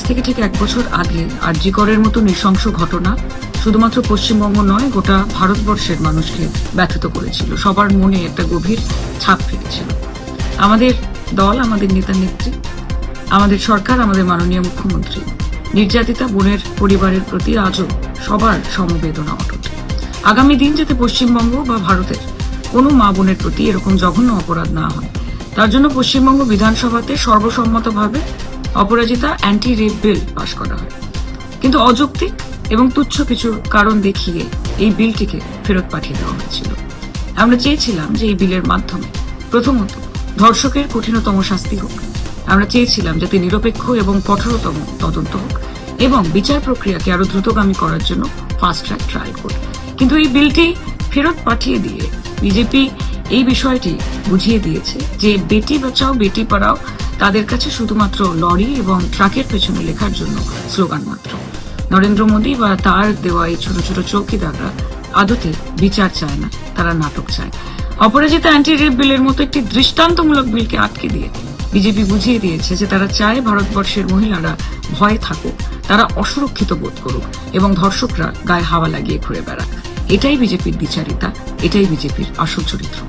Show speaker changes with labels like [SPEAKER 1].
[SPEAKER 1] থেকে ঠিক 1 বছর আগে আর.জি. করের মতো নৃশংস ঘটনা শুধুমাত্র পশ্চিমবঙ্গ নয়, গোটা ভারতবর্ষের মানুষকে ব্যথিত করেছিল, সবার মনে একটা গভীর ছাপ ফেলেছিল। আমাদের দল, আমাদের নেতা নেত্রী, আমাদের সরকার, আমাদের মাননীয় মুখ্যমন্ত্রী নির্যাতিতা বোনের পরিবারের প্রতি আজও সবার সমবেদনা অটুট। আগামী দিন যাতে পশ্চিমবঙ্গ বা ভারতের কোনো মা বোনের প্রতি এরকম জঘন্য অপরাধ না হয়, তার জন্য পশ্চিমবঙ্গ বিধানসভাতে সর্বসম্মতভাবে অপরাজিতা অ্যান্টি রেপ বিল পাশ করা হয়। কিন্তু অযৌক্তিক এবং তুচ্ছ কিছু কারণ দেখিয়ে এই বিলটিকে ফেরত পাঠিয়ে দেওয়া হয়েছিল। আমরা চেয়েছিলাম যে এই বিলের মাধ্যমে প্রথমত ধর্ষকের কঠিনতম শাস্তি হোক। আমরা চেয়েছিলাম যাতে নিরপেক্ষ এবং কঠোরতম তদন্ত হোক এবং বিচার প্রক্রিয়াকে আরো দ্রুতগামী করার জন্য ফাস্ট ট্র্যাক ট্রায়াল করুক। কিন্তু এই বিলটি ফেরত পাঠিয়ে দিয়ে বিজেপি এই বিষয়টি বুঝিয়ে দিয়েছে যে বেটি বাঁচাও বেটি পড়াও তাদের কাছে শুধুমাত্র লরি এবং ট্রাকের পেছনে লেখার জন্য স্লোগান মাত্র। নরেন্দ্র মোদী বা তার দেওয়া এই ছোট ছোট চৌকিদাররা আদতে বিচার চায় না, তারা নাটক চায়। অপরাজিতা অ্যান্টি রেপ বিলের মতো একটি দৃষ্টান্তমূলক বিলকে আটকে দিয়ে বিজেপি বুঝিয়ে দিয়েছে যে তারা চায় ভারতবর্ষের মহিলারা ভয়ে থাকুক, তারা অসুরক্ষিত বোধ করুক এবং ধর্ষকরা গায়ে হাওয়া লাগিয়ে ঘুরে বেড়াক। এটাই বিজেপির দ্বিচারিতা, এটাই বিজেপির আসল চরিত্র।